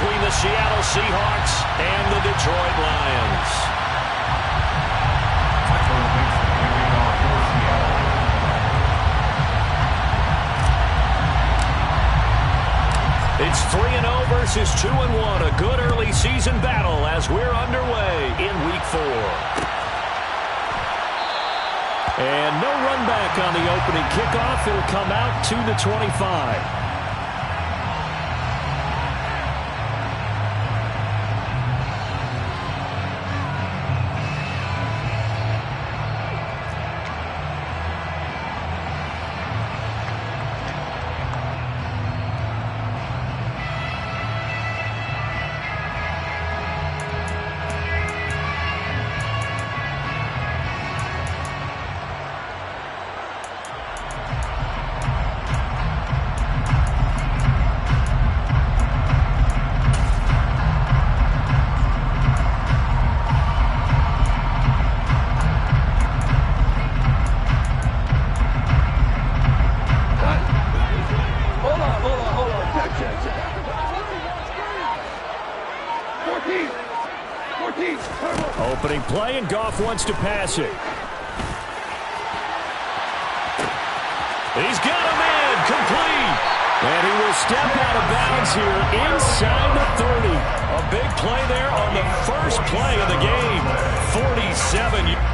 between the Seattle Seahawks and the Detroit Lions. It's 3-0 versus 2-1. A good early season battle as we're underway in Week 4. And no run back on the opening kickoff. It'll come out to the 25. Opening play, and Goff wants to pass it. He's got a man complete. And he will step out of bounds here inside the 30. A big play there on the first play of the game. 47.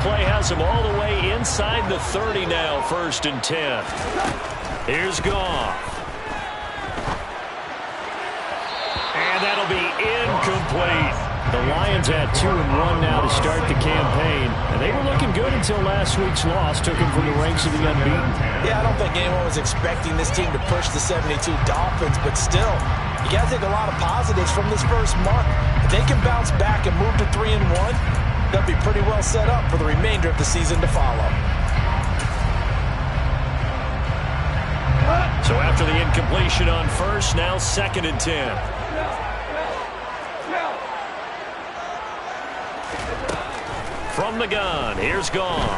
play has him all the way inside the 30 now, 1st and 10. Here's Goff. And that'll be incomplete. The Lions had 2-1 now to start the campaign, and they were looking good until last week's loss took them from the ranks of the unbeaten. Yeah, I don't think anyone was expecting this team to push the 72 Dolphins, but still, you got to take a lot of positives from this first month. If they can bounce back and move to 3-1, they'll be pretty well set up for the remainder of the season to follow. So after the incompletion on first, now 2nd and 10. From the gun, here's Goff.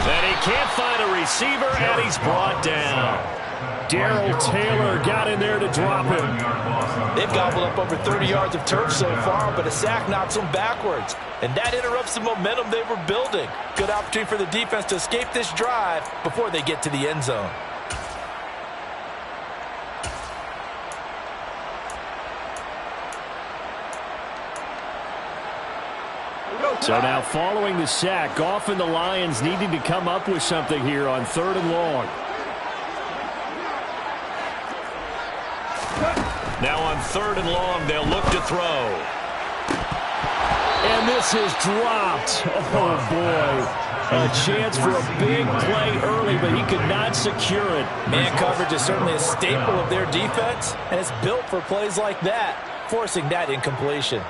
And he can't find a receiver, and he's brought down. Darrell Taylor got in there to drop him. They've gobbled up over 30 yards of turf so far, but a sack knocks them backwards. And that interrupts the momentum they were building. Good opportunity for the defense to escape this drive before they get to the end zone. So now following the sack, Goff and the Lions needing to come up with something here on 3rd and long. Now on 3rd and long, they'll look to throw. And this is dropped. Oh, boy. A chance for a big play early, but he could not secure it. Man coverage is certainly a staple of their defense, and it's built for plays like that, forcing that incompletion.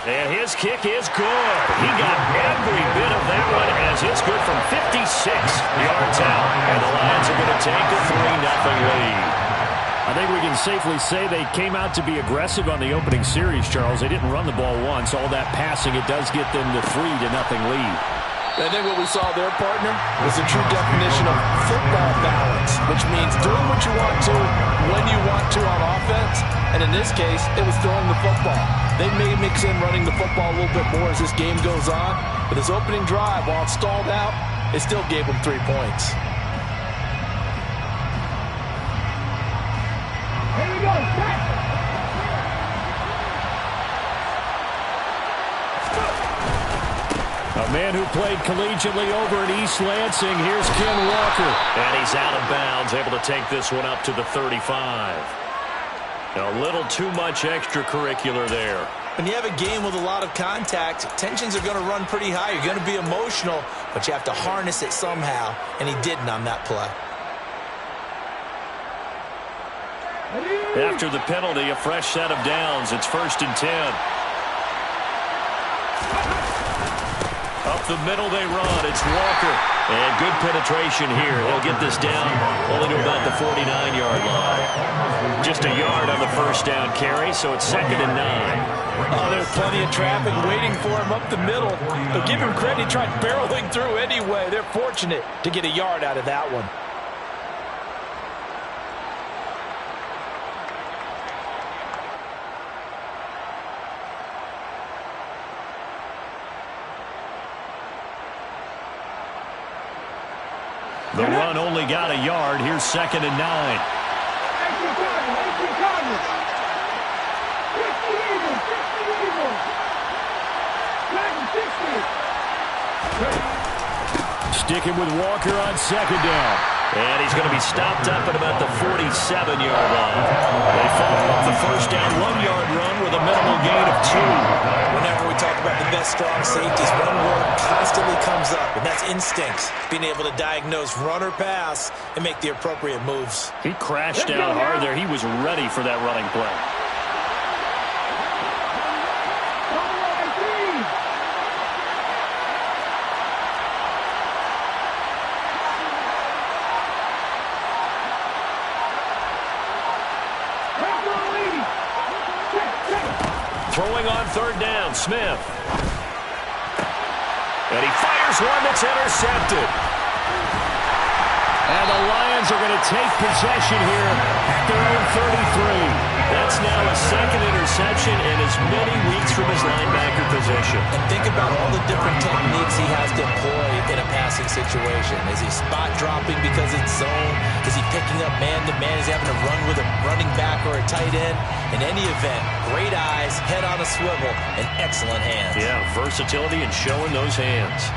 And his kick is good. He got every bit of that one as it's good from 56 yards out. And the Lions are going to take a 3-0 lead. I think we can safely say they came out to be aggressive on the opening series, Charles. They didn't run the ball once. All that passing, it does get them the 3-0 lead. I think what we saw there, partner, was the true definition of football balance, which means doing what you want to when you want to on offense. And in this case, it was throwing the football. They may mix in running the football a little bit more as this game goes on. But this opening drive, while it stalled out, it still gave them 3 points. Here we go. A man who played collegiately over at East Lansing. Here's Ken Walker. And he's out of bounds, able to take this one up to the 35. A little too much extracurricular there. When you have a game with a lot of contact, tensions are going to run pretty high. You're going to be emotional, but you have to harness it somehow, and he didn't on that play. After the penalty, a fresh set of downs. It's 1st and 10. Up the middle they run. It's Walker. And good penetration here. They'll get this down only to about the 49-yard line. Just a yard on the first down carry, so it's 2nd and 9. Oh, there's plenty of traffic waiting for him up the middle. But give him credit, he tried barreling through anyway. They're fortunate to get a yard out of that one. The run only got a yard. Here's 2nd and 9. Sticking with Walker on 2nd down. And he's going to be stopped up at about the 47-yard line. They follow up the first down 1-yard run with a minimal gain of 2. Whenever we talk about the best strong safeties, one word constantly comes up, and that's instincts. Being able to diagnose run or pass and make the appropriate moves. He crashed down hard there. He was ready for that running play. Throwing on 3rd down, Smith. And he fires one that's intercepted. And the Lions are going to take possession here at their own 33. That's now a 2nd interception and as many weeks from his linebacker position. And think about all the different techniques he has to employ in a passing situation. Is he spot dropping because it's zone? Is he picking up man-to-man? Is he having to run with a running back or a tight end? In any event, great eyes, head on a swivel, and excellent hands. Yeah, versatility and showing those hands.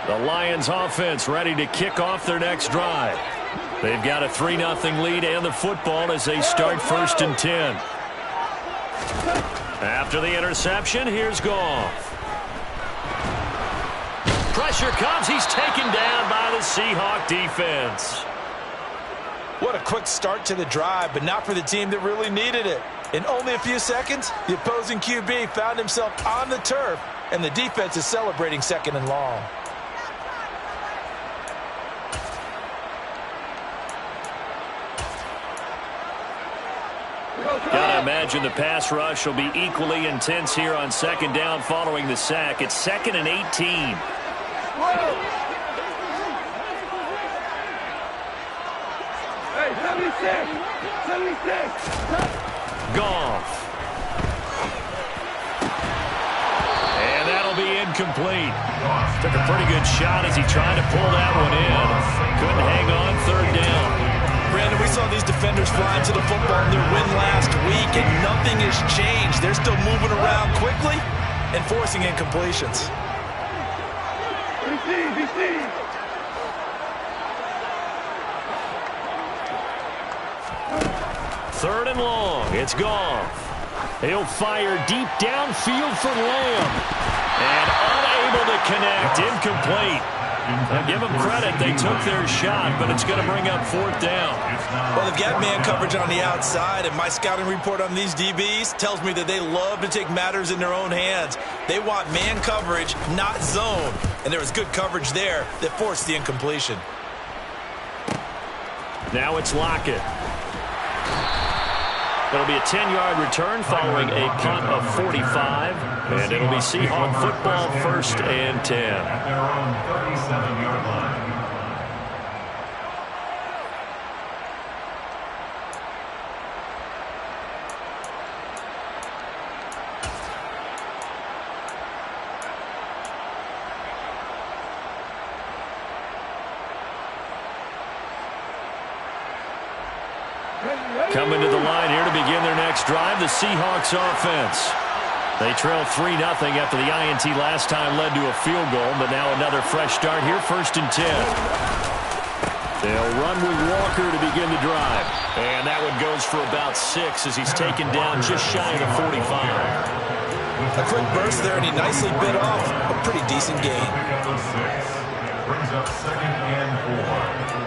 The Lions offense ready to kick off their next drive. They've got a 3-0 lead and the football as they start 1st and 10. After the interception, here's Goff. Pressure comes. He's taken down by the Seahawk defense. What a quick start to the drive, but not for the team that really needed it. In only a few seconds, the opposing QB found himself on the turf, and the defense is celebrating 2nd and long. Gotta imagine the pass rush will be equally intense here on 2nd down following the sack. It's 2nd and 18. Hey, 76. Goff. And that'll be incomplete. Took a pretty good shot as he tried to pull that one in. Couldn't hang on 3rd down. Brandon, we saw these defenders flying to the football in their win last week, and nothing has changed. They're still moving around quickly and forcing incompletions. 3rd and long. It's Goff. He'll fire deep downfield for Lamb. And unable to connect. Incomplete. Now give them credit. They took their shot, but it's going to bring up 4th down. Well, they've got man coverage on the outside, and my scouting report on these DBs tells me that they love to take matters in their own hands. They want man coverage, not zone. And there was good coverage there that forced the incompletion. Now it's Lockett. It'll be a 10-yard return following a punt of 45. And it'll be Seahawk football 1st and 10. At their own 37-yard line. Coming to the line here to begin their next drive, the Seahawks offense. They trail 3-0 after the INT last time led to a field goal, but now another fresh start here, 1st and 10. They'll run with Walker to begin the drive. And that one goes for about 6 as he's taken down just shy of the 45. A quick burst there, and he nicely bit off a pretty decent gain. Brings up 2nd and 4.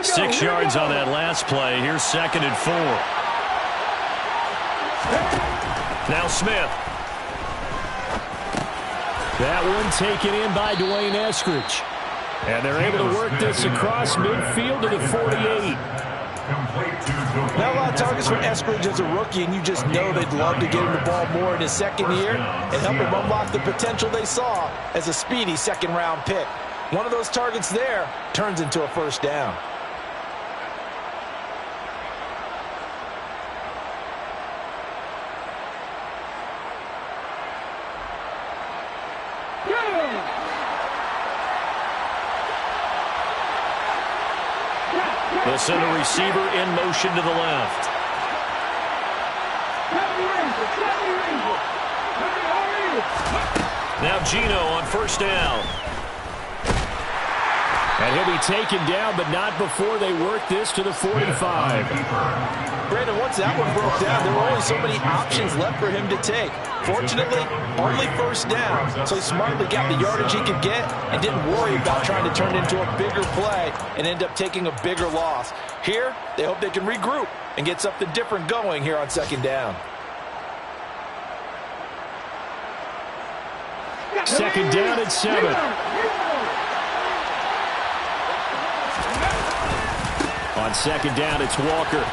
Six yards on that last play. Here's 2nd and 4. Now Smith. That one taken in by Dwayne Eskridge. And they're able to work this across midfield to the 48. Now a lot of targets for Eskridge as a rookie, and you just know they'd love to get him the ball more in his 2nd year and help him unlock the potential they saw as a speedy 2nd-round pick. One of those targets there turns into a 1st down. They'll send a receiver in motion to the left. Now Gino on 1st down. And he'll be taken down, but not before they work this to the 45. Brandon, once that one broke down, there were only so many options left for him to take. Fortunately, only first down, so he smartly got the yardage he could get and didn't worry about trying to turn it into a bigger play and end up taking a bigger loss. Here, they hope they can regroup and get something different going here on second down. Second down and 7. On second down, it's Walker.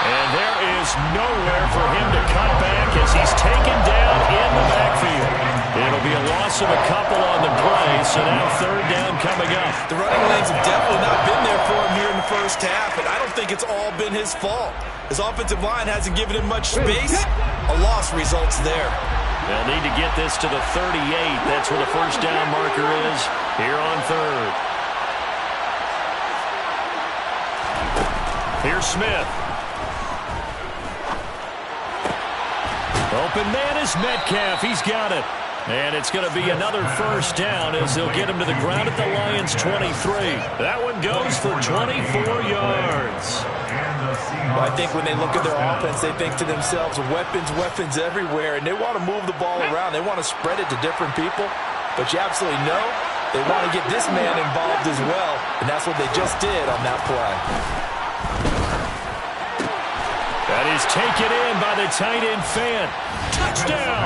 And there is nowhere for him to cut back as he's taken down in the backfield. It'll be a loss of a couple on the play, so now third down coming up. The running lanes have definitely not been there for him here in the first half, and I don't think it's all been his fault. His offensive line hasn't given him much space. A loss results there. They'll need to get this to the 38. That's where the first down marker is here on third. Here's Smith. Open man is Metcalf. He's got it. And it's going to be another first down as they'll get him to the ground at the Lions' 23. That one goes for 24 yards. I think when they look at their offense, they think to themselves, weapons, weapons everywhere, and they want to move the ball around. They want to spread it to different people. But you absolutely know they want to get this man involved as well, and that's what they just did on that play. That is taken in by the tight end Fant. Touchdown!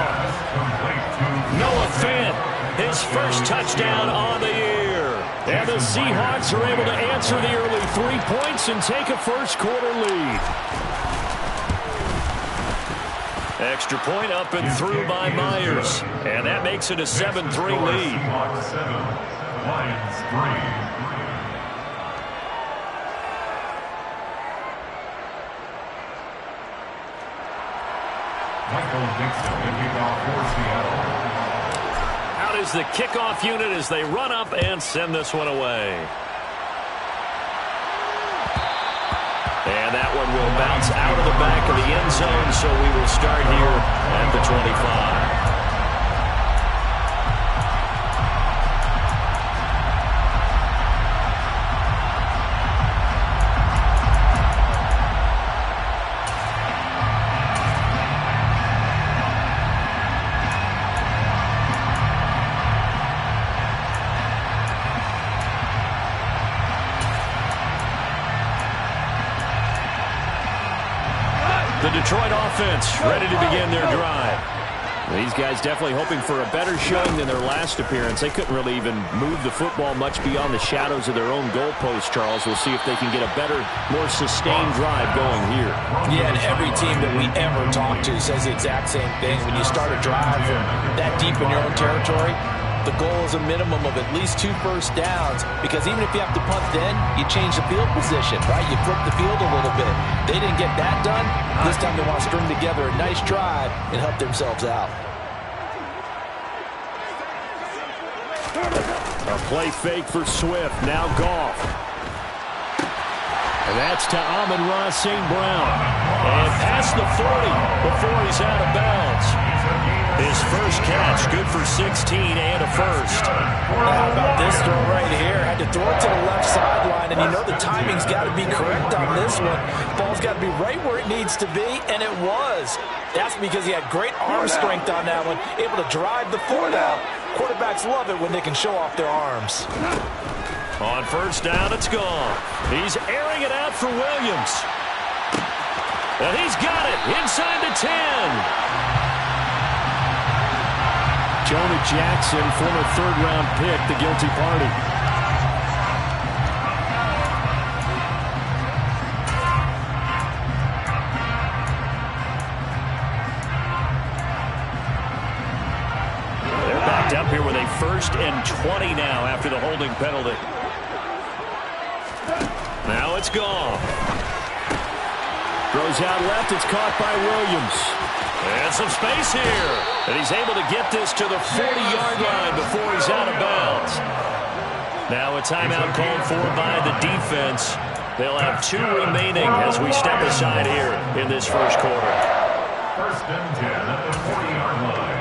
Noah Fant, his first touchdown on the year. And the Seahawks are able to answer the early 3 points and take a first quarter lead. Extra point up and through by Myers. And that makes it a 7-3 lead. Lions 3. Out is the kickoff unit as they run up and send this one away. And that one will bounce out of the back of the end zone, so we will start here at the 25. The Detroit offense ready to begin their drive. These guys definitely hoping for a better showing than their last appearance. They couldn't really even move the football much beyond the shadows of their own goalpost, Charles. We'll see if they can get a better, more sustained drive going here. Yeah, and every team that we ever talk to says the exact same thing. When you start a drive from that deep in your own territory, the goal is a minimum of at least 2 first downs, because even if you have to punt then, you change the field position, right? You flip the field a little bit. They didn't get that done. This time they want to string together a nice drive and help themselves out. A play fake for Swift. Now Goff. And that's to Amon-Ra St. Brown. And past the 40 before he's out of bounds. His first catch, good for 16 and a first. How about this throw right here? Had to throw it to the left sideline, and you know the timing's got to be correct on this one. Ball's got to be right where it needs to be, and it was. That's because he had great arm strength on that one, able to drive the foot out. Quarterbacks love it when they can show off their arms. On first down, it's gone. He's airing it out for Williams. And he's got it inside the 10. Jonah Jackson, former third-round pick, the guilty party. They're backed up here with a 1st and 20 now after the holding penalty. Now it's gone. Throws out left. It's caught by Williams. And some space here. And he's able to get this to the 40-yard line before he's out of bounds. Now a timeout called for by the defense. They'll have 2 remaining as we step aside here in this first quarter. 1st and 10 at the 40-yard line.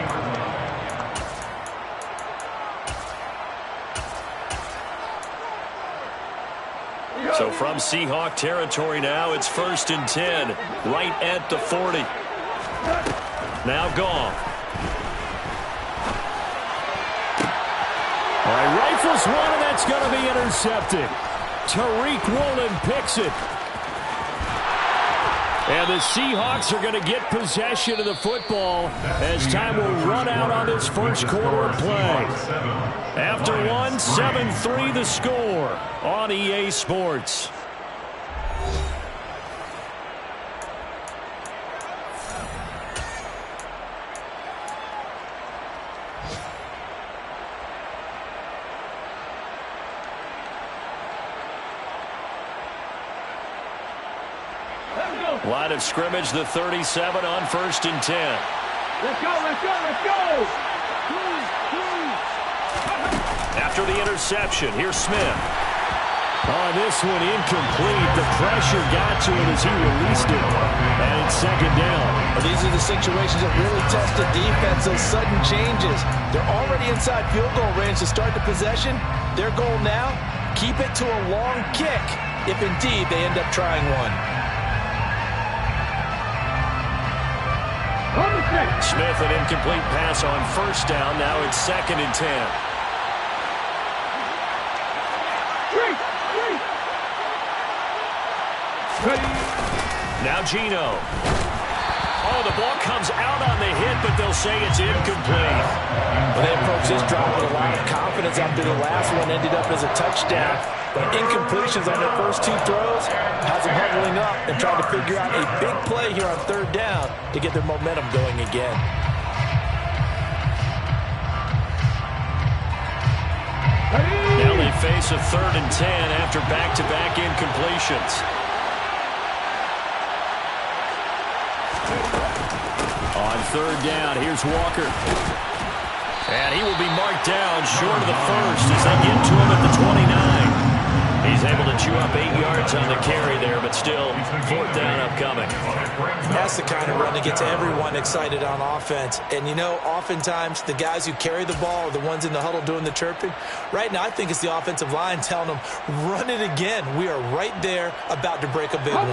from Seahawk territory now. It's 1st and 10, right at the 40. Now Goff. All right, rifles one, and that's going to be intercepted. Tariq Woolen picks it. And the Seahawks are going to get possession of the football as time will run out on this first quarter of play. After one, 7-3 the score on EA Sports. Line of scrimmage, the 37 on 1st and 10. Let's go, let's go, let's go! After the interception, here's Smith. Oh, this one incomplete. The pressure got to it as he released it. And it's 2nd down. Well, these are the situations that really test the defense, those sudden changes. They're already inside field goal range to start the possession. Their goal now, keep it to a long kick, if indeed they end up trying one. Smith, an incomplete pass on 1st down. Now it's 2nd and 10. Now Geno. Oh, the ball comes out on the hit, but they'll say it's incomplete. Well, they approach this drive with a lot of confidence after the last one ended up as a touchdown. But incompletions on their first 2 throws has them huddling up and trying to figure out a big play here on 3rd down to get their momentum going again. Now they face a 3rd and 10 after back-to-back incompletions. On 3rd down, here's Walker. And he will be marked down short of the first as they get to him at the 29. He's able to chew up 8 yards on the carry there, but still 4th down upcoming. That's the kind of run that gets everyone excited on offense. And, you know, oftentimes the guys who carry the ball are the ones in the huddle doing the chirping. Right now, I think it's the offensive line telling them, run it again. We are right there about to break a big one.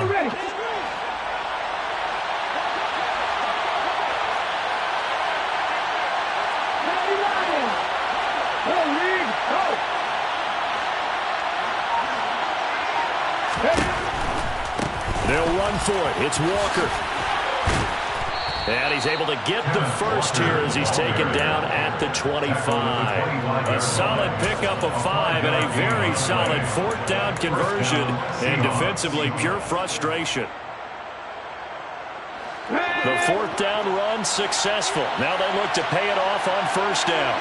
They'll run for it. It's Walker. And he's able to get the first here as he's taken down at the 25. A solid pickup of 5 and a very solid 4th down conversion. And defensively, pure frustration. The 4th down run successful. Now they look to pay it off on 1st down.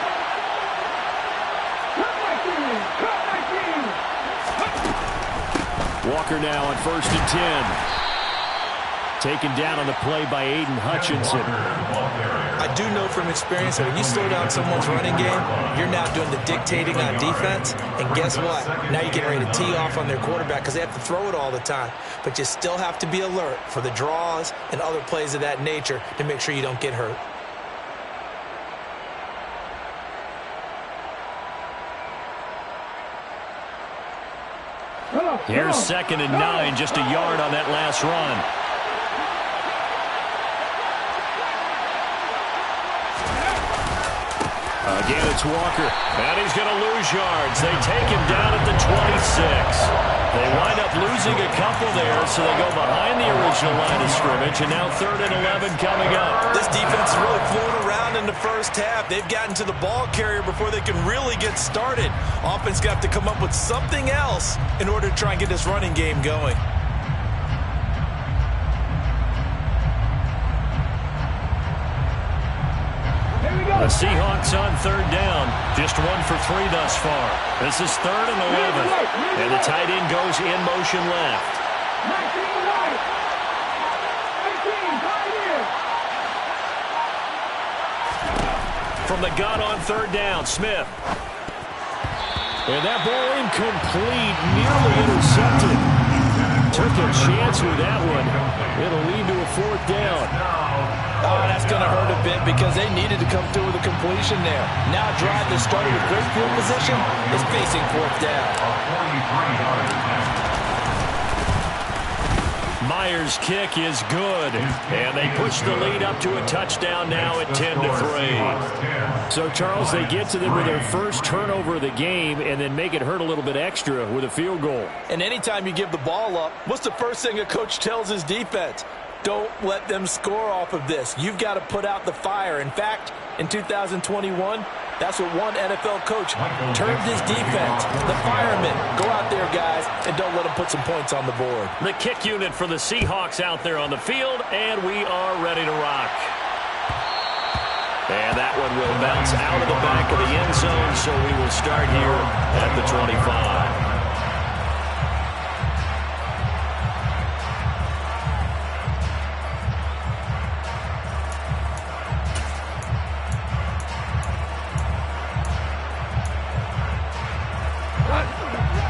Walker now on 1st and 10. Taken down on the play by Aiden Hutchinson. I do know from experience that when you slow down someone's running game, you're now doing the dictating on defense. And guess what? Now you're getting ready to tee off on their quarterback because they have to throw it all the time. But you still have to be alert for the draws and other plays of that nature to make sure you don't get hurt. Here's 2nd and 9, just a yard on that last run. Again, it's Walker, and he's going to lose yards. They take him down at the 26. They wind up losing a couple there, so they go behind the original line of scrimmage, and now 3rd and 11 coming up. This defense is really flown around in the first half. They've gotten to the ball carrier before they can really get started. Offense got to come up with something else in order to try and get this running game going. The Seahawks on 3rd down. Just 1 for 3 thus far. This is 3rd and 11. And the tight end goes in motion left. From the gun on 3rd down, Smith. And that ball incomplete, nearly intercepted. Took a chance with that one. It'll lead to a 4th down. Oh, that's going to hurt a bit because they needed to come through with a completion there. Now a drive that started with great field position is facing 4th down. Myers' kick is good. And they push the lead up to a touchdown now at 10-3. So, Charles, they get to them with their first turnover of the game and then make it hurt a little bit extra with a field goal. And anytime you give the ball up, what's the first thing a coach tells his defense? Don't let them score off of this. You've got to put out the fire. In fact, in 2021, that's what one NFL coach termed his defense. The firemen. Go out there, guys, and don't let them put some points on the board. The kick unit for the Seahawks out there on the field, and we are ready to rock. And that one will bounce out of the back of the end zone, so we will start here at the 25.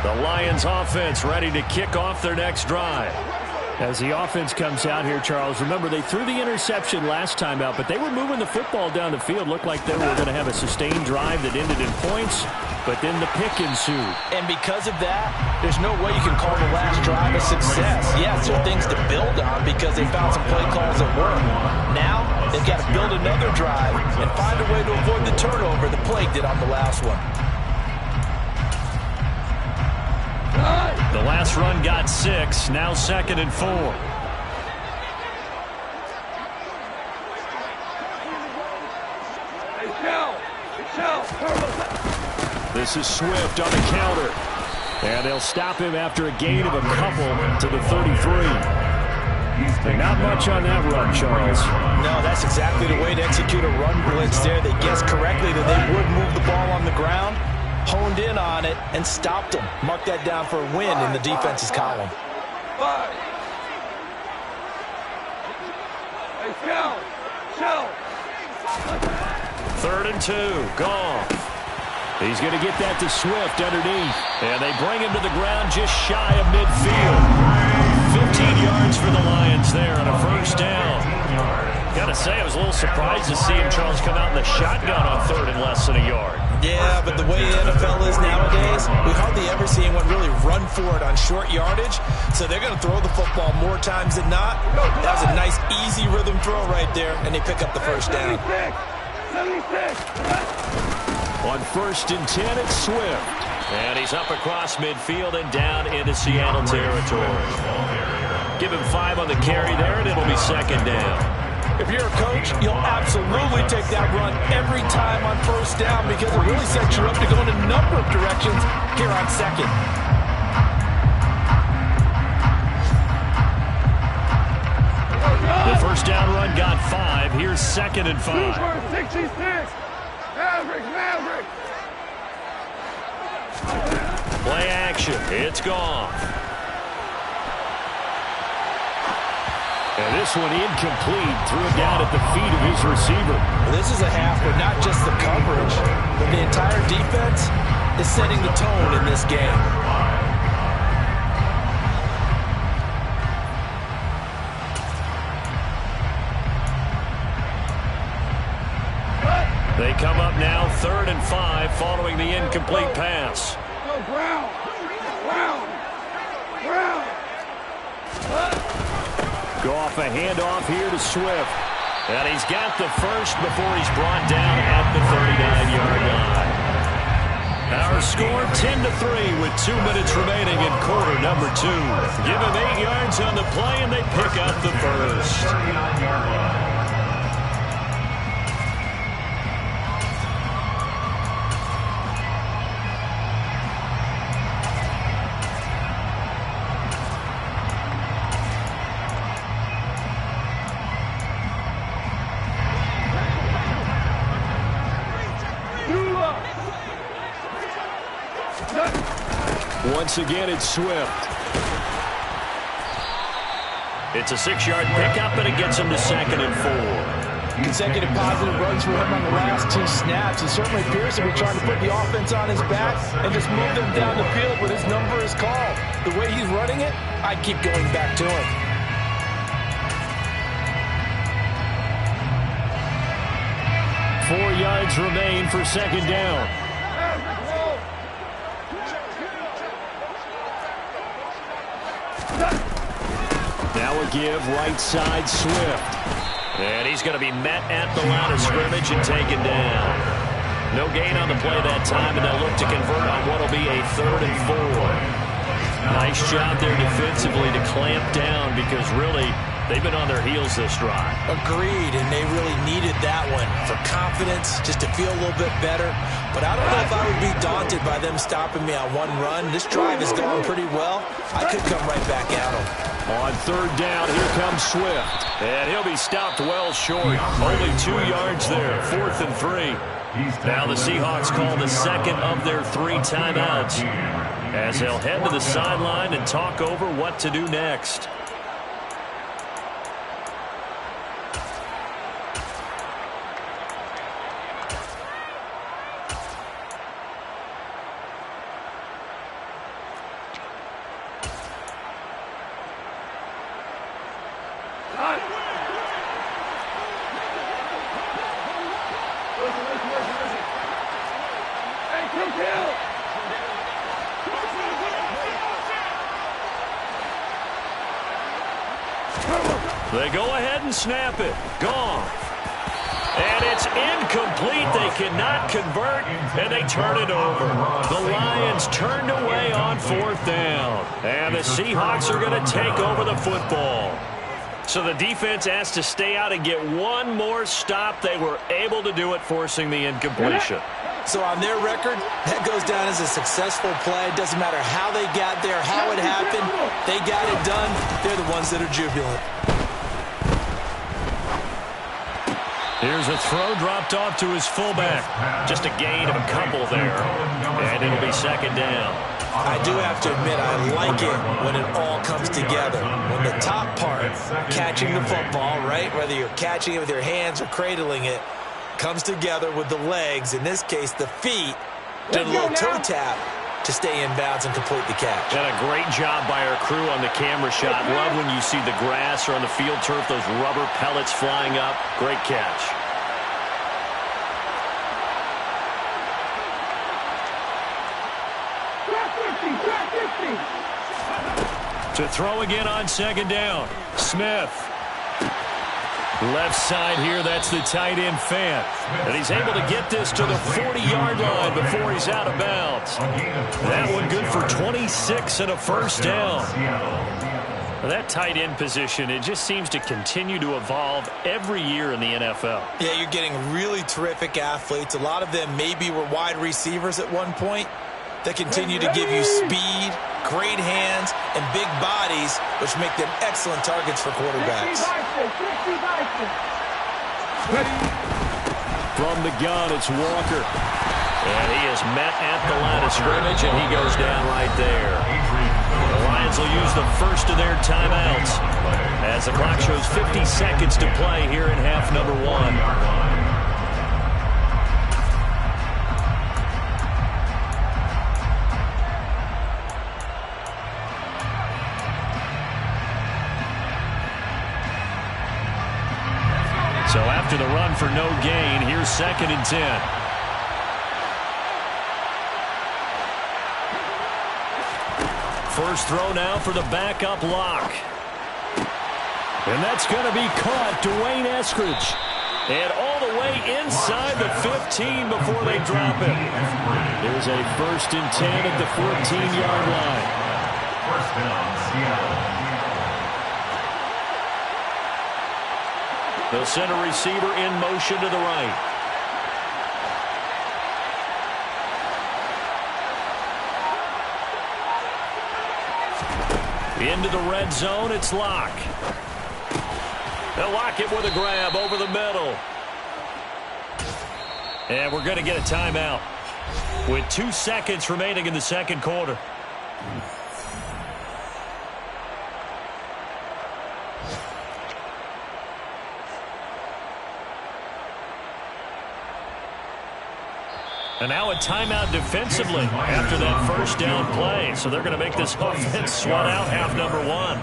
The Lions offense ready to kick off their next drive. As the offense comes out here, Charles, remember they threw the interception last time out, but they were moving the football down the field. Looked like they were going to have a sustained drive that ended in points, but then the pick ensued. And because of that, there's no way you can call the last drive a success. Yes, there are things to build on because they found some play calls that work. Now, they've got to build another drive and find a way to avoid the turnover the Plague did on the last one. The last run got 6, now 2nd and 4. This is Swift on the counter. And they'll stop him after a gain of a couple to the 33. And not much on that run, Charles. No, that's exactly the way to execute a run blitz there. They guessed correctly that they would move the ball on the ground, honed in on it, and stopped them. Mark that down for a win in the defense's column. 3rd and 2, Goff. He's going to get that to Swift underneath. And they bring him to the ground just shy of midfield. 15 yards for the Lions there on a first down. Got to say, I was a little surprised to see him, Charles, come out in the shotgun on 3rd and less than a yard. Yeah, but the way the NFL is nowadays, we hardly ever see anyone really run for it on short yardage. So they're going to throw the football more times than not. That was a nice, easy rhythm throw right there, and they pick up the first down. 76. On 1st and 10, it's Swift. And he's up across midfield and down into Seattle territory. Give him 5 on the carry there, and it'll be 2nd down. If you're a coach, you'll absolutely take that run every time on first down because it really sets you up to go in a number of directions here on 2nd. The first down run got 5. Here's 2nd and 5. 66. Maverick. Play action. It's gone. And this one incomplete. Threw it down at the feet of his receiver. This is a half where not just the coverage, but the entire defense is setting the tone in this game. They come up now 3rd and 5 following the incomplete pass. Go Brown. Go off a handoff here to Swift. And he's got the first before he's brought down at the 39-yard line. Our score 10-3 with 2 minutes remaining in quarter number 2. Give him 8 yards on the play and they pick up the first. Once again, it's Swift. It's a 6-yard pickup, and it gets him to 2nd and 4. Consecutive positive runs for him on the last 2 snaps. He certainly appears to be trying to put the offense on his back and just move them down the field, but his number is called. The way he's running it, I'd keep going back to him. Four yards remain for 2nd down. Now more give, right side, Swift. And he's going to be met at the line of scrimmage and taken down. No gain on the play that time, and they'll look to convert on what will be a 3rd and 4. Nice job there defensively to clamp down because really they've been on their heels this drive. Agreed, and they really needed that one for confidence, just to feel a little bit better. But I don't know if I would be daunted by them stopping me on one run. This drive is going pretty well. I could come right back at them. On 3rd down, here comes Swift. And he'll be stopped well short. Only 2 yards there, 4th and 3. Now the Seahawks call the second of their 3 timeouts as they'll head to the sideline and talk over what to do next. They go ahead and snap it. Gone. And it's incomplete. They cannot convert, and they turn it over. The Lions turned away on 4th down. And the Seahawks are going to take over the football. So the defense has to stay out and get one more stop. They were able to do it, forcing the incompletion. So on their record, that goes down as a successful play. It doesn't matter how they got there, how it happened. They got it done. They're the ones that are jubilant. Here's a throw dropped off to his fullback. Just a gain of a couple there. And it'll be 2nd down. I do have to admit, I like it when it all comes together. When the top part, catching the football, right, whether you're catching it with your hands or cradling it, comes together with the legs, in this case the feet, did a little toe tap to stay in bounds and complete the catch. And a great job by our crew on the camera shot. Love when you see the grass or on the field turf, those rubber pellets flying up. Great catch. To throw again on 2nd down. Smith. Left side here, that's the tight end Fant. And he's able to get this to the 40-yard line before he's out of bounds. That one good for 26 and a 1st down. That tight end position, it just seems to continue to evolve every year in the NFL. Yeah, you're getting really terrific athletes. A lot of them maybe were wide receivers at one point. They continue to give you speed, great hands, and big bodies, which make them excellent targets for quarterbacks. From the gun, it's Walker. And he is met at the line of scrimmage, and he goes down right there. The Lions will use the first of their timeouts as the clock shows 50 seconds to play here in half number 1. So after the run for no gain, here's 2nd and 10. First throw now for the backup Lock. And that's going to be caught. Dwayne Eskridge. And all the way inside the 15 before they drop it. There's a 1st and 10 at the 14-yard line. 1st down, Seattle. They'll send a receiver in motion to the right. Into the red zone, it's Lock. They'll lock it with a grab over the middle. And we're going to get a timeout with 2 seconds remaining in the 2nd quarter. And now a timeout defensively after that 1st down play. So they're going to make this offense sweat out half number 1.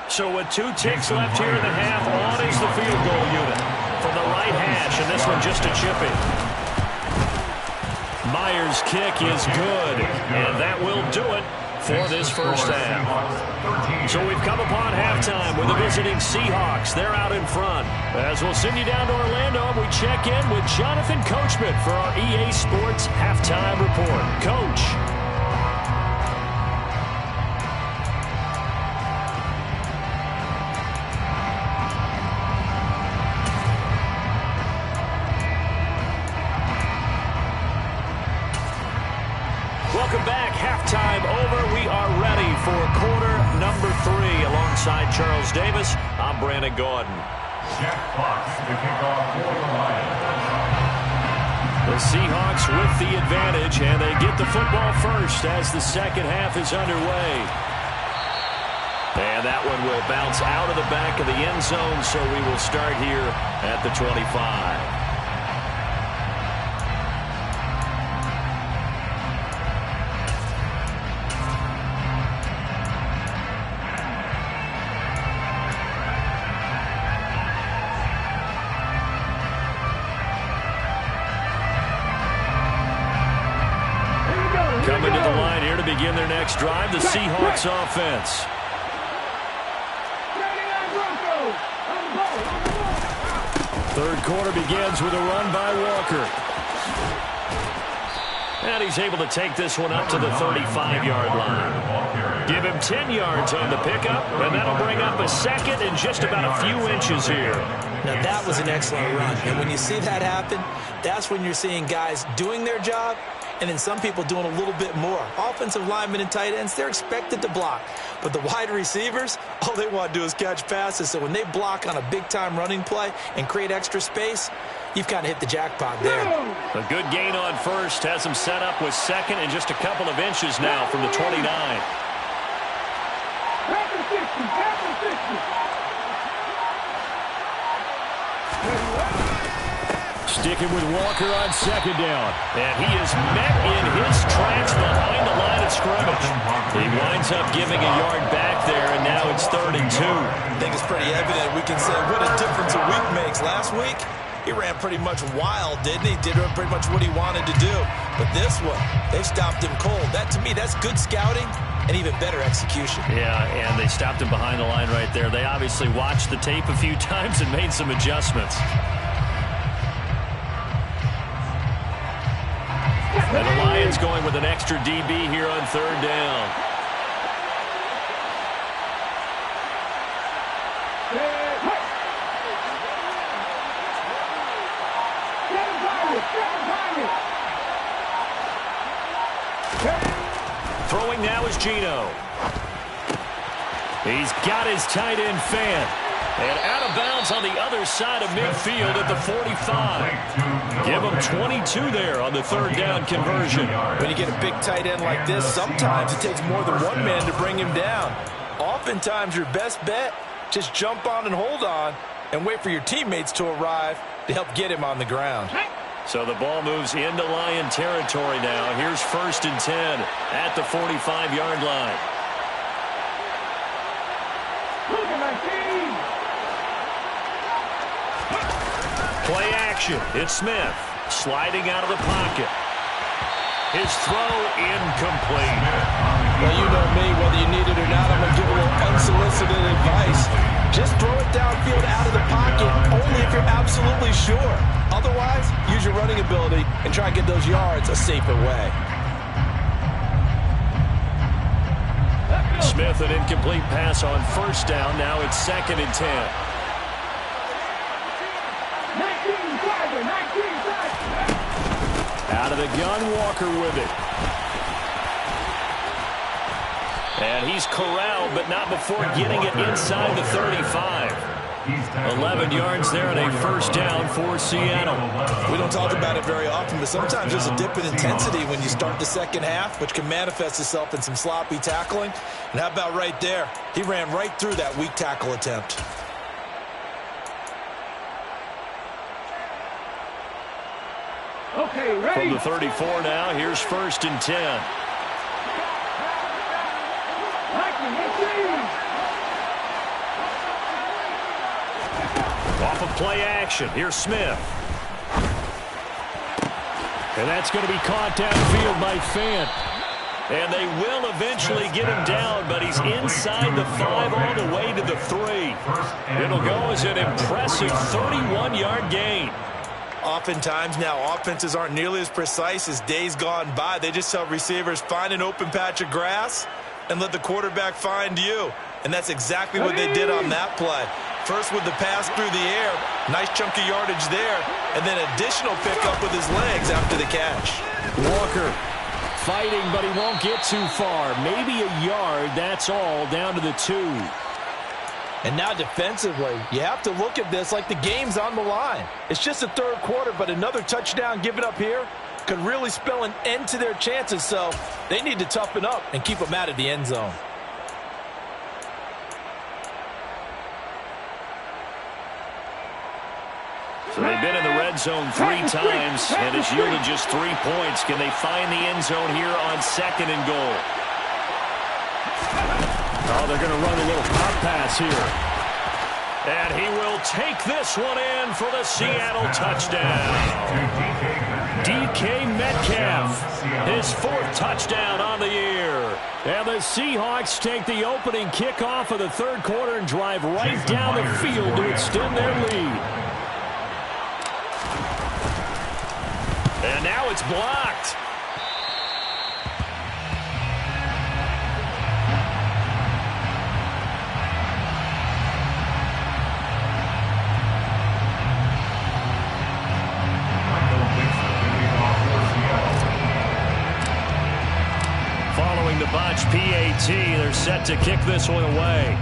So with 2 ticks left here in the half, on is the field goal unit from the right hash, and this one just a chipping. Myers' kick is good, and that will do it for this first half. So we've come upon halftime with the visiting Seahawks. They're out in front. As we'll send you down to Orlando, and we check in with Jonathan Coachman for our EA Sports Halftime Report. Coach. Welcome back. Halftime over. We are ready for quarter number 3. Alongside Charles Davis, I'm Brandon Gordon. Jack Fox to kick off for the Lions. The Seahawks with the advantage, and they get the football first as the second half is underway. And that one will bounce out of the back of the end zone, so we will start here at the 25. Coming to the line here to begin their next drive, the Seahawks offense. Third quarter begins with a run by Walker. And he's able to take this one up to the 35-yard line. Give him 10 yards on the pickup, and that'll bring up a second and just about a few inches here. Now, that was an excellent run. And when you see that happen, that's when you're seeing guys doing their job and then some people doing a little bit more. Offensive linemen and tight ends, they're expected to block. But the wide receivers, all they want to do is catch passes. So when they block on a big-time running play and create extra space, you've kind of hit the jackpot there. A good gain on first has him set up with second and just a couple of inches now from the 29. Sticking with Walker on second down. And he is met in his tracks behind the line of scrimmage. He winds up giving a yard back there, and now it's 3rd and 2. I think it's pretty evident. We can say what a difference a week makes. Last week, he ran pretty much wild, didn't he? Did pretty much what he wanted to do. But this one, they stopped him cold. That, to me, that's good scouting and even better execution. Yeah, and they stopped him behind the line right there. They obviously watched the tape a few times and made some adjustments. And the Lions going with an extra DB here on 3rd down. Throwing now is Gino. He's got his tight end fan. And out of bounds on the other side of midfield at the 45. Give him 22 there on the 3rd down conversion. When you get a big tight end like this, sometimes it takes more than one man to bring him down. Oftentimes, your best bet, just jump on and hold on and wait for your teammates to arrive to help get him on the ground. So the ball moves into Lion territory now. Here's 1st and 10 at the 45-yard line. Look at my team. Play action. It's Smith sliding out of the pocket. His throw incomplete. Well, you know me, whether you need it or not, I'm going to give a little unsolicited advice. Just throw it downfield out of the pocket, only if you're absolutely sure. Otherwise, use your running ability and try and get those yards a safer way. Smith, an incomplete pass on 1st down. Now it's 2nd and 10. Out of the gun, Walker with it. And he's corralled, but not before getting it inside the 35. 11 yards there and a 1st down for Seattle. We don't talk about it very often, but sometimes there's a dip in intensity when you start the second half, which can manifest itself in some sloppy tackling. And how about right there? He ran right through that weak tackle attempt. Okay, ready? From the 34 now, here's 1st and 10. Off of play action, here's Smith. And that's going to be caught downfield by Fant. And they will eventually get him down, but he's inside the 5 all the way to the 3. It'll go as an impressive 31-yard gain. Oftentimes now, offenses aren't nearly as precise as days gone by. They just tell receivers, find an open patch of grass and let the quarterback find you. And that's exactly what they did on that play. First with the pass through the air, nice chunk of yardage there, and then additional pickup with his legs after the catch. Walker fighting, but he won't get too far. Maybe a yard, that's all, down to the 2. And now defensively, you have to look at this like the game's on the line. It's just the third quarter, but another touchdown given up here could really spell an end to their chances, so they need to toughen up and keep them out of the end zone. So they've been in the red zone 3 times, and it's yielded just 3 points. Can they find the end zone here on 2nd and goal? Oh, they're going to run a little pop pass here. And he will take this one in for the Seattle touchdown. DK Metcalf, his 4th touchdown on the year. And the Seahawks take the opening kickoff of the 3rd quarter and drive right down the field to extend their lead. And now it's blocked. Following the botch PAT, they're set to kick this one away.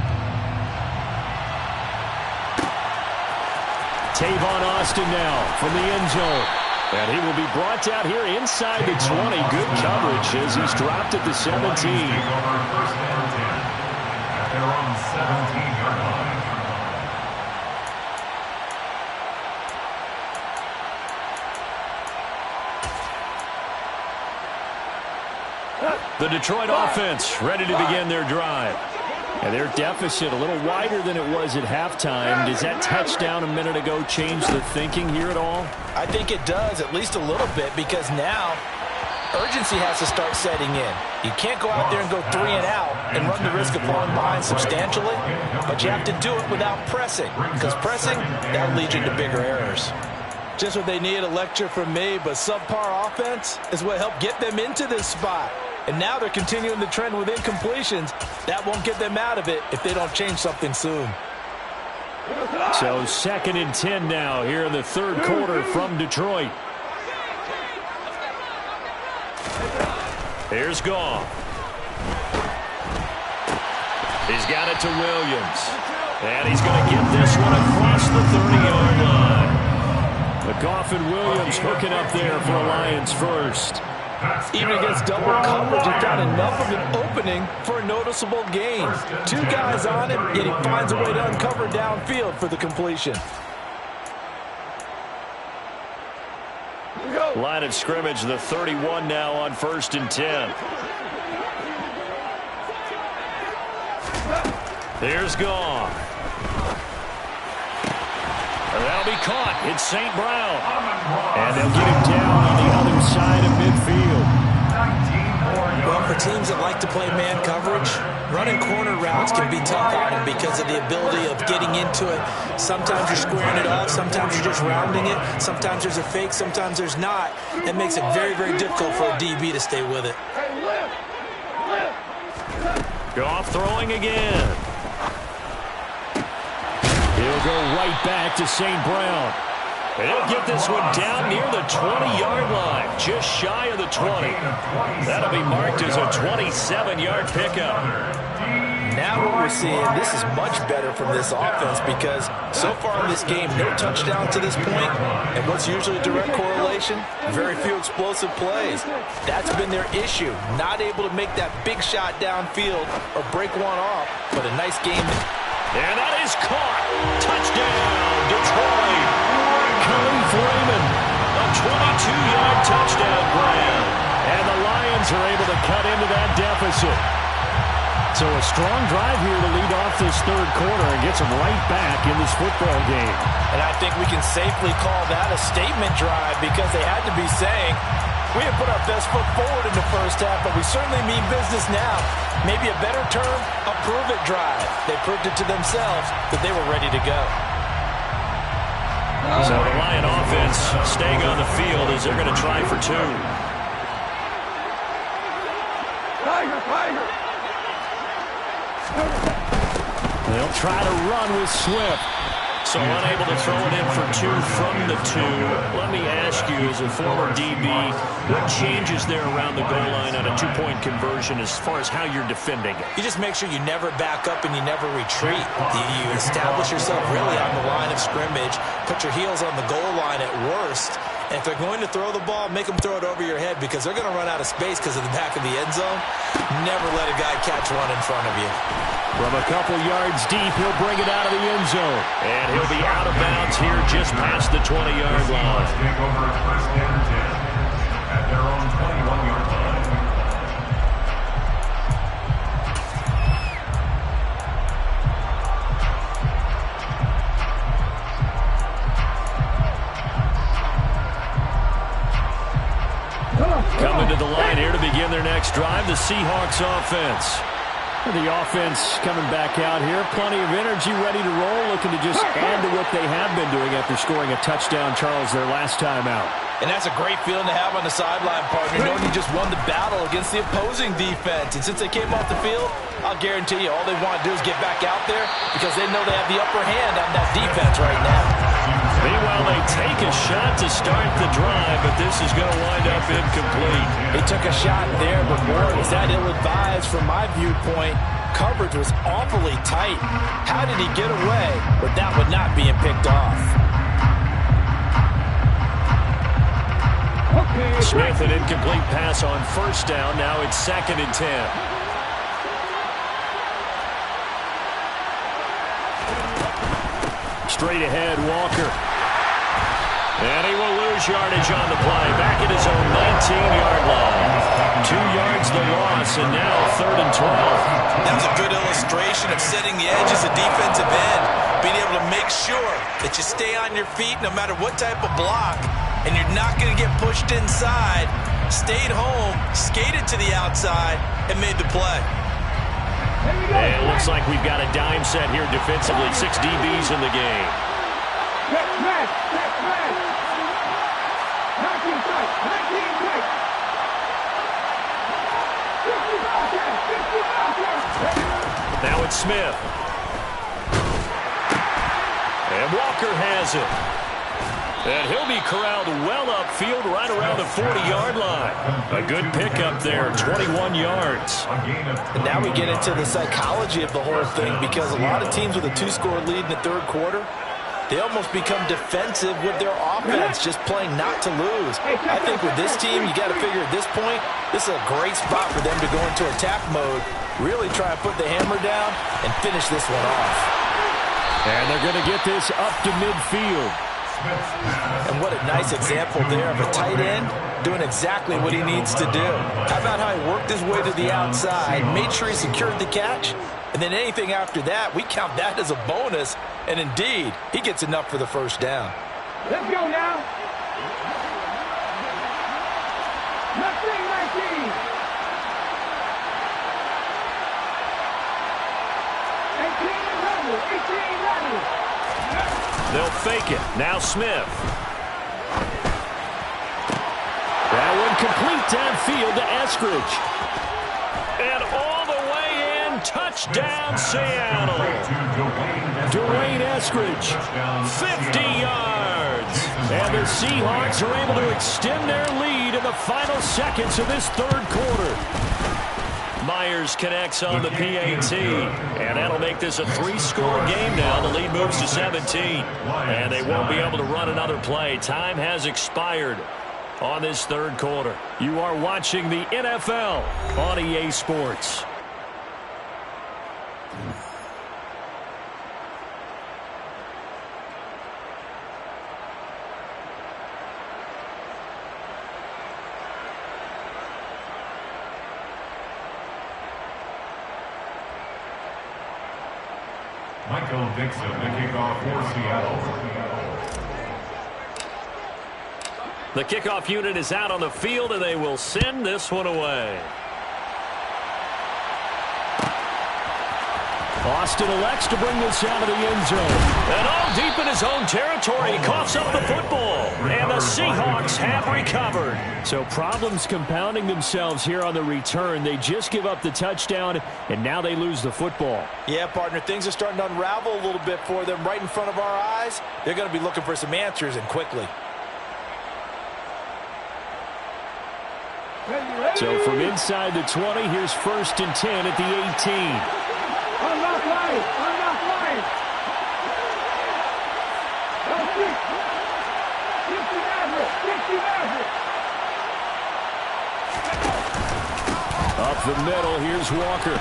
Tavon Austin now from the end zone. And he will be brought out here inside the 20. Good coverage as he's dropped at the 17. First and 10. At their own 17-yard line. The Detroit offense ready to begin their drive. And their deficit a little wider than it was at halftime. Does that touchdown a minute ago change the thinking here at all? I think it does, at least a little bit, because now urgency has to start setting in. You can't go out there and go 3 and out and run the risk of falling behind substantially, but you have to do it without pressing, because pressing, that'll lead you to bigger errors. Just what they need, a lecture from me, but subpar offense is what helped get them into this spot. And now they're continuing the trend with incompletions. That won't get them out of it if they don't change something soon. So 2nd and 10 now here in the 3rd quarter from Detroit. Here's Goff. He's got it to Williams. And he's going to get this one across the 30-yard line. But Goff and Williams hooking up there for a Lions first. Even against double coverage, he found enough of an opening for a noticeable gain. 2 guys on him, yet he finds a way to uncover downfield for the completion. Line of scrimmage, the 31 now on 1st and 10. Here's Goff. That'll be caught. It's St. Brown. And they'll get him down on the other side of midfield. Well, for teams that like to play man coverage, running corner routes can be tough on them because of the ability of getting into it. Sometimes you're squaring it off. Sometimes you're just rounding it. Sometimes there's a fake. Sometimes there's not. It makes it very, very difficult for a DB to stay with it. Goff throwing again. He'll go right back to St. Brown. And he'll get this one down near the 20-yard line, just shy of the 20. That'll be marked as a 27-yard pickup. Now what we're seeing, this is much better from this offense because so far in this game, no touchdown to this point, and what's usually a direct correlation? Very few explosive plays. That's been their issue, not able to make that big shot downfield or break one off, but a nice game. And that is caught. Touchdown, Detroit. Khalif Raymond, a 22-yard touchdown grab. And the Lions are able to cut into that deficit. So a strong drive here to lead off this third quarter and gets them right back in this football game. And I think we can safely call that a statement drive because they had to be saying, we have put our best foot forward in the first half, but we certainly mean business now. Maybe a better term, a prove-it drive. They proved it to themselves that they were ready to go. So the Lion offense staying on the field as they're going to try for two. Tiger, Tiger. They'll try to run with Swift. So unable to throw it in for two from the two. Let me ask you, as a former DB, what changes there around the goal line on a two-point conversion as far as how you're defending it? You just make sure you never back up and you never retreat. You establish yourself really on the line of scrimmage, put your heels on the goal line at worst, and if they're going to throw the ball, make them throw it over your head because they're going to run out of space because of the back of the end zone. Never let a guy catch one in front of you. From a couple yards deep, he'll bring it out of the end zone. And he'll be out of bounds here just past the 20-yard line. Take over first and 10 at their own 21-yard line. Coming to the line here to begin their next drive, the Seahawks offense. The offense coming back out here. Plenty of energy, ready to roll, looking to just add to what they have been doing after scoring a touchdown, Charles, their last time out. And that's a great feeling to have on the sideline, partner, knowing you just won the battle against the opposing defense. And since they came off the field, I'll guarantee you all they want to do is get back out there because they know they have the upper hand on that defense right now. Meanwhile, they take a shot to start the drive, but this is going to wind up incomplete. They took a shot there, but boy, was that ill-advised from my viewpoint. Coverage was awfully tight. How did he get away without not being picked off? Smith, an incomplete pass on first down. Now it's 2nd and 10. Straight ahead, Walker. And he will lose yardage on the play. Back at his own 19-yard line. 2 yards the loss, and now 3rd and 12. That was a good illustration of setting the edge as a defensive end. Being able to make sure that you stay on your feet no matter what type of block, and you're not going to get pushed inside. Stayed home, skated to the outside, and made the play. And it looks like we've got a dime set here defensively. 6 DBs in the game. Now it's Smith. And Walker has it. And he'll be corralled well upfield right around the 40-yard line. A good pickup there, 21 yards. And now we get into the psychology of the whole thing because a lot of teams with a 2-score lead in the third quarter, they almost become defensive with their offense, just playing not to lose. I think with this team, you got to figure at this point, this is a great spot for them to go into attack mode, really try and put the hammer down and finish this one off. And they're going to get this up to midfield. And what a nice example there of a tight end doing exactly what he needs to do. How about how he worked his way to the outside, made sure he secured the catch, and then anything after that, we count that as a bonus. And indeed, he gets enough for the first down. Let's go now. 19. 18. They'll fake it. Now Smith. That one complete downfield to Eskridge. And all the way in, touchdown Seattle. Dwayne Eskridge, 50 yards. And the Seahawks are able to extend their lead in the final seconds of this third quarter. Myers connects on the PAT, and that'll make this a 3-score game now. The lead moves to 17, and they won't be able to run another play. Time has expired on this third quarter. You are watching the NFL on EA Sports. Michael Dixon, the kickoff for Seattle. The kickoff unit is out on the field, and they will send this one away. Austin elects to bring this out of the end zone. And all deep in his own territory, he coughs up the football. And the Seahawks have recovered. So problems compounding themselves here on the return. They just give up the touchdown, and now they lose the football. Yeah, partner, things are starting to unravel a little bit for them right in front of our eyes. They're going to be looking for some answers, and quickly. So from inside the 20, here's 1st and 10 at the 18. Unlock line! Unlock line! Go 60 Maverick! 60 Maverick! Up the middle, here's Walker.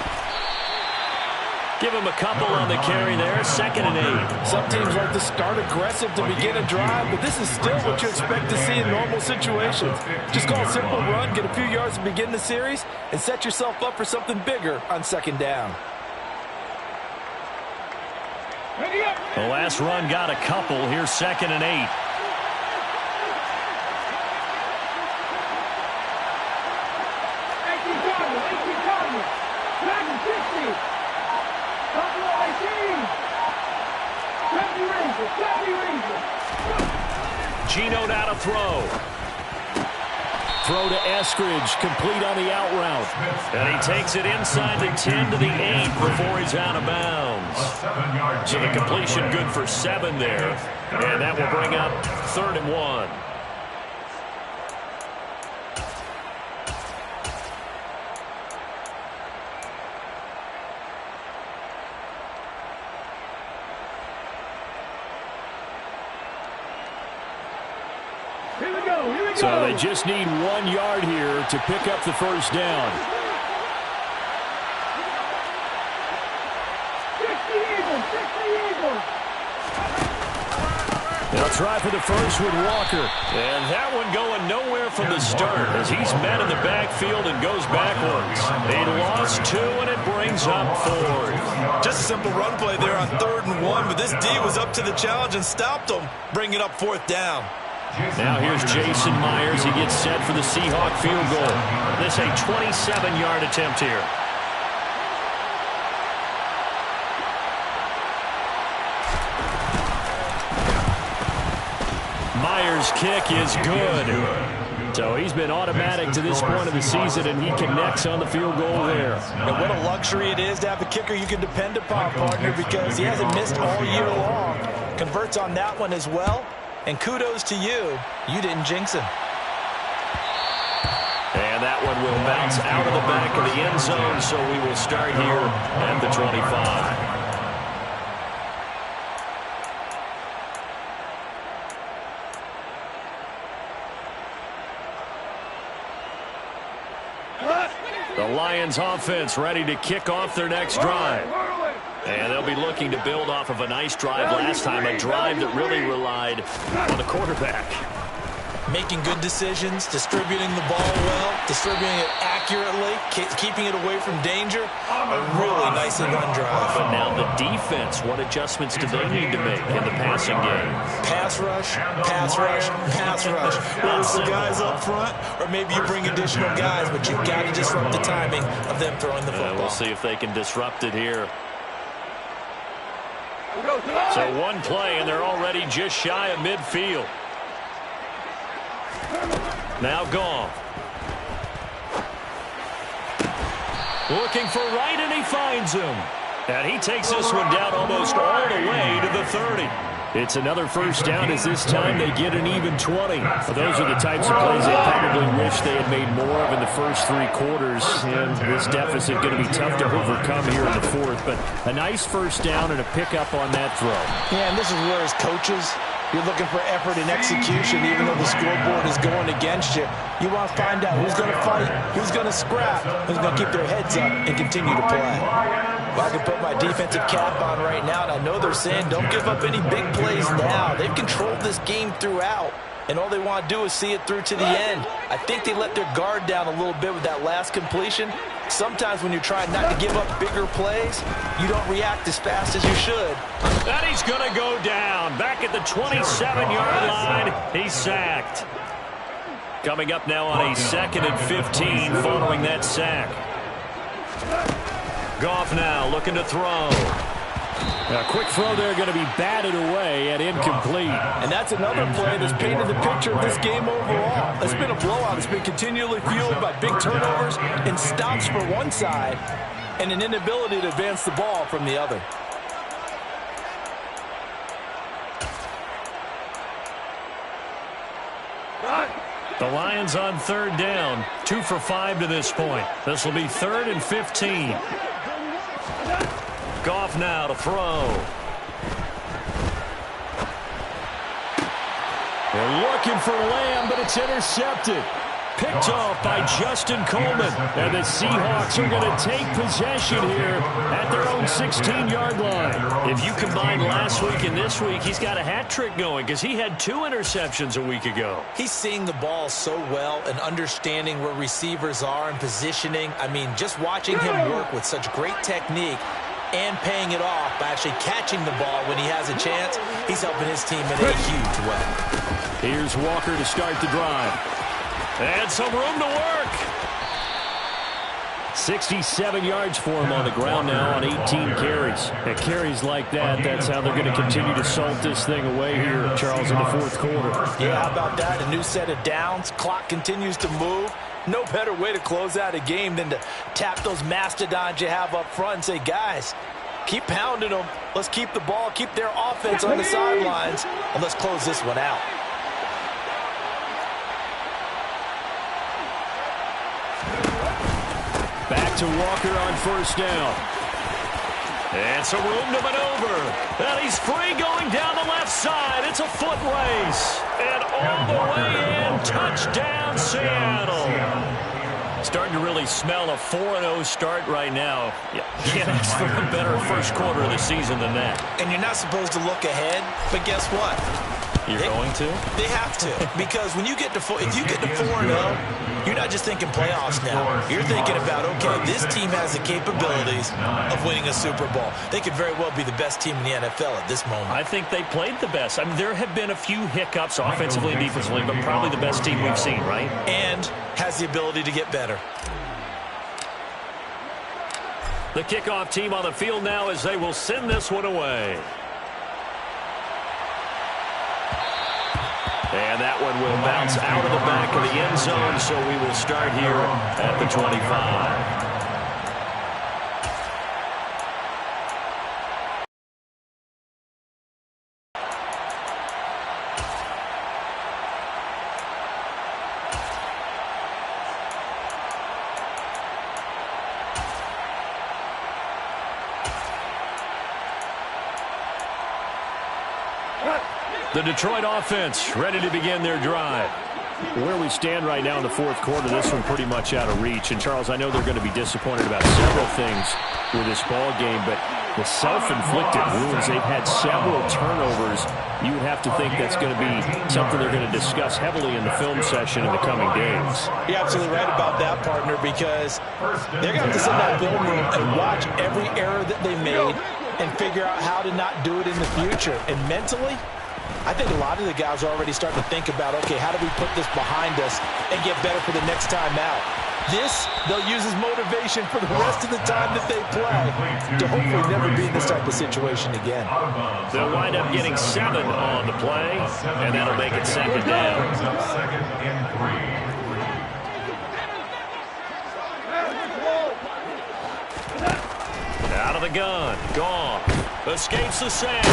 Give him a couple on the carry there. 2nd and 8. Some teams like to start aggressive to begin a drive, but this is still what you expect to see in normal situations. Just call a simple run, get a few yards to begin the series, and set yourself up for something bigger on 2nd down. The last run got a couple. Here's 2nd and 8. Gino now to throw. Throw to Eskridge, complete on the out route. And he takes it inside the 10 to the 8 before he's out of bounds. So the completion good for 7 there. And that will bring up 3rd and 1. So they just need 1 yard here to pick up the first down. 60 Eagles! They'll try for the first with Walker. And that one going nowhere from the start as he's met in the backfield and goes backwards. They lost 2, and it brings up 4. Just a simple run play there on 3rd and 1, but this D was up to the challenge and stopped them, bringing up 4th down. Now here's Jason Myers. He gets set for the Seahawk field goal. This a 27-yard attempt here. Myers' kick is good. So he's been automatic to this point of the season, and he connects on the field goal there. And what a luxury it is to have a kicker you can depend upon, partner, because he hasn't missed all year long. Converts on that one as well. And kudos to you. You didn't jinx him. And that one will bounce out of the back of the end zone, so we will start here at the 25. The Lions offense ready to kick off their next drive. And they'll be looking to build off of a nice drive last time, a drive that really relied on the quarterback. Making good decisions, distributing the ball well, distributing it accurately, keeping it away from danger. A really nicely run drive. But now the defense, what adjustments do they need to make in the passing game? Pass rush, pass rush, pass rush. Whether it's the guys up front or maybe you bring additional guys, but you've got to disrupt the timing of them throwing the football. We'll see if they can disrupt it here. So one play, and they're already just shy of midfield. Now gone. Looking for Wright, and he finds him. And he takes this one down almost all the way to the 30. It's another first down as this time they get an even 20. Those are the types of plays they probably wish they had made more of in the first 3 quarters. And this deficit going to be tough to overcome here in the 4th. But a nice first down and a pickup on that throw. Yeah, and this is where as coaches, you're looking for effort and execution even though the scoreboard is going against you. You want to find out who's going to fight, who's going to scrap, who's going to keep their heads up and continue to play. Well, I can put my defensive cap on right now, and I know they're saying don't give up any big plays now. They've controlled this game throughout, and all they want to do is see it through to the end. I think they let their guard down a little bit with that last completion. sometimes when you're trying not to give up bigger plays, you don't react as fast as you should. And he's going to go down. Back at the 27-yard line, he's sacked. Coming up now on a 2nd and 15 following that sack. Goff now looking to throw. A quick throw there going to be batted away and incomplete. And that's another play that's painted the picture of this game overall. It's been a blowout. It's been continually fueled by big turnovers and stops for one side and an inability to advance the ball from the other. The Lions on 3rd down. 2 for 5 to this point. This will be 3rd and 15. Goff now to throw. They're looking for Lamb, but it's intercepted. Picked off by Justin Coleman. And the Seahawks are going to take possession here at their own 16-yard line. If you combine last week and this week, he's got a hat trick going because he had 2 interceptions a week ago. He's seeing the ball so well and understanding where receivers are and positioning. I mean, just watching him work with such great technique and paying it off by actually catching the ball when he has a chance, he's helping his team in a huge way. Here's Walker to start the drive. And some room to work. 67 yards for him on the ground now on 18 carries. And carries like that, that's how they're going to continue to salt this thing away here, Charles, in the 4th quarter. Yeah, how about that? A new set of downs. Clock continues to move. No better way to close out a game than to tap those mastodons you have up front and say, guys, keep pounding them. Let's keep the ball, keep their offense on the sidelines, and let's close this one out. Back to Walker on 1st down. And some room to maneuver. And he's free going down the left side. It's a foot race. And all the way in. Touchdown, Seattle. Starting to really smell a 4-0 start right now. You can't ask for a better first quarter of the season than that. And you're not supposed to look ahead, but guess what? You're going to? They have to, because when you get to if you get to 4-0, you're not just thinking playoffs now. You're thinking about, okay, this team has the capabilities of winning a Super Bowl. They could very well be the best team in the NFL at this moment. I think they played the best. I mean, there have been a few hiccups offensively and defensively, but probably the best team we've seen, right? And has the ability to get better. The kickoff team on the field now as they will send this one away. And that one will bounce out of the back of the end zone, so we will start here at the 25. The Detroit offense ready to begin their drive. Where we stand right now in the 4th quarter, this one pretty much out of reach. And, Charles, I know they're going to be disappointed about several things with this ball game, but the self-inflicted wounds, they've had several turnovers. You would have to think that's going to be something they're going to discuss heavily in the film session in the coming days. You're absolutely right about that, partner, because they're going to have to sit in that film room and watch every error that they made and figure out how to not do it in the future. And mentally, I think a lot of the guys are already starting to think about, okay, how do we put this behind us and get better for the next time out? This, they'll use as motivation for the rest of the time that they play to hopefully never be in this type of situation again. They'll wind up getting 7 on the play, and that'll make it 2nd down. 2nd and 3. Out of the gun, Goff escapes the sack.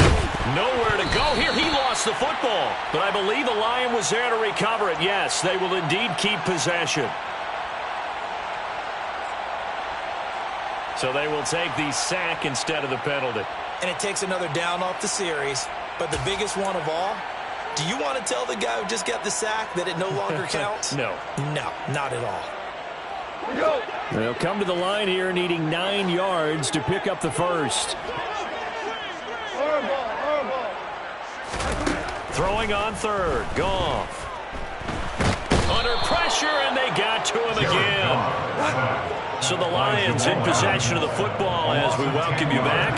Nowhere to go here. He lost the football, but I believe the Lion was there to recover it. Yes, they will indeed keep possession. So they will take the sack instead of the penalty. And it takes another down off the series. But the biggest one of all, do you want to tell the guy who just got the sack that it no longer counts? No. No, not at all. They'll come to the line here needing 9 yards to pick up the first. Throwing on 3rd. Goff. under pressure, and they got to him again. So the Lions in possession of the football as we welcome you back.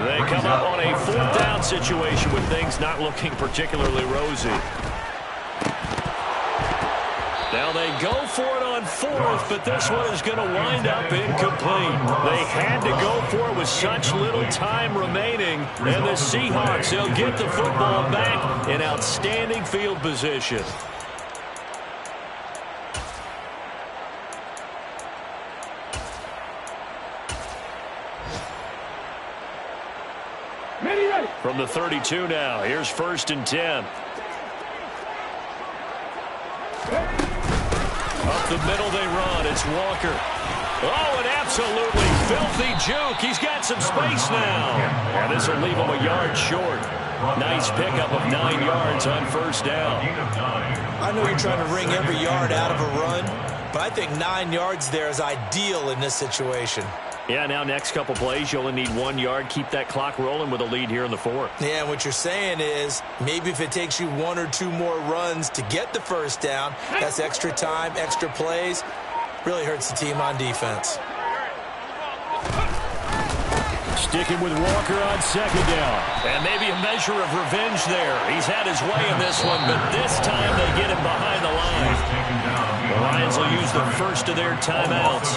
They come up on a fourth down situation with things not looking particularly rosy. Now they go for it on fourth, but this one is going to wind up incomplete. They had to go for it with such little time remaining. And the Seahawks, they'll get the football back in outstanding field position. From the 32 now, here's 1st and 10. Up the middle they run. It's Walker. Oh, an absolutely filthy juke. He's got some space now. And this will leave him a yard short. Nice pickup of 9 yards on 1st down. I know you're trying to wring every yard out of a run, but I think 9 yards there is ideal in this situation. Yeah, now next couple plays, you only need 1 yard. Keep that clock rolling with a lead here in the 4th. Yeah, and what you're saying is maybe if it takes you 1 or 2 more runs to get the 1st down, that's extra time, extra plays. Really hurts the team on defense. Sticking with Walker on 2nd down. And maybe a measure of revenge there. He's had his way in this one, but this time they get him behind the line. The Lions will use the first of their timeouts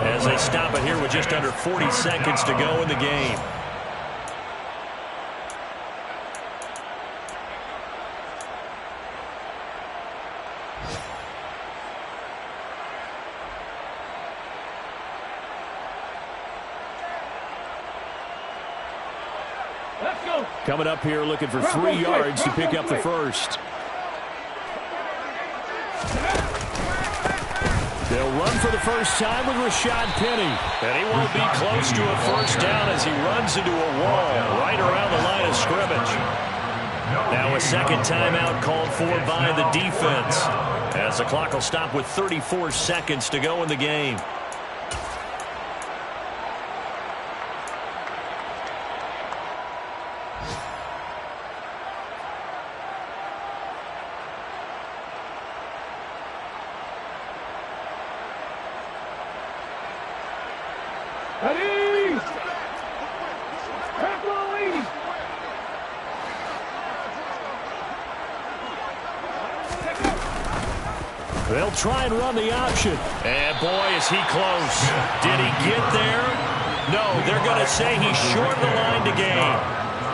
as they stop it here with just under 40 seconds to go in the game. Let's go. Coming up here looking for 3 yards to pick up the first. They'll run for the first time with Rashad Penny. And he won't be close to a 1st down as he runs into a wall right around the line of scrimmage. Now a 2nd timeout called for by the defense as the clock will stop with 34 seconds to go in the game. They'll try and run the option. And boy, is he close. Did he get there? No, they're going to say he's short the line to gain.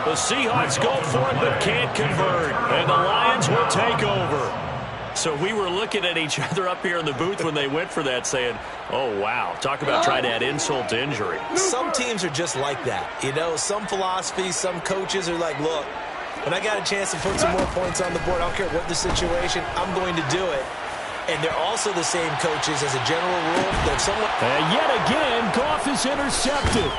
The Seahawks go for it but can't convert. And the Lions will take over. So we were looking at each other up here in the booth when they went for that saying, oh, wow, talk about trying to add insult to injury. Some teams are just like that. You know, some philosophies, some coaches are like, look, when I got a chance to put some more points on the board, I don't care what the situation, I'm going to do it. And they're also the same coaches as a general rule. They're somewhat. And yet again, Goff is intercepted.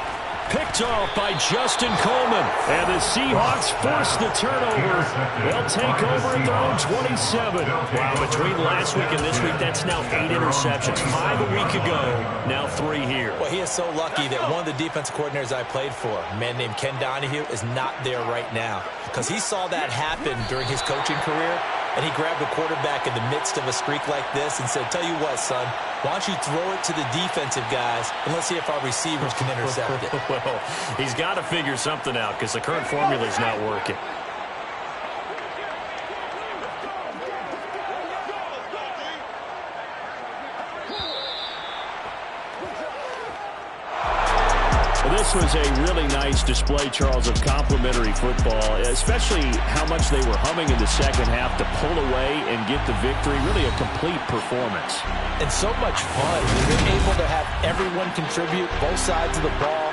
Picked off by Justin Coleman. And the Seahawks force the turnover. They'll take over at their own 27. Wow, between last week and this week, that's now 8 interceptions. 5 a week ago, now 3 here. Well, he is so lucky that one of the defensive coordinators I played for, a man named Ken Donahue, is not there right now. Because he saw that happen during his coaching career. And he grabbed a quarterback in the midst of a streak like this and said, tell you what, son, why don't you throw it to the defensive guys and let's see if our receivers can intercept it. Well, he's got to figure something out because the current formula is not working. This was a really nice display, Charles, of complimentary football, especially how much they were humming in the second half to pull away and get the victory. Really a complete performance. And so much fun. They were able to have everyone contribute, both sides of the ball.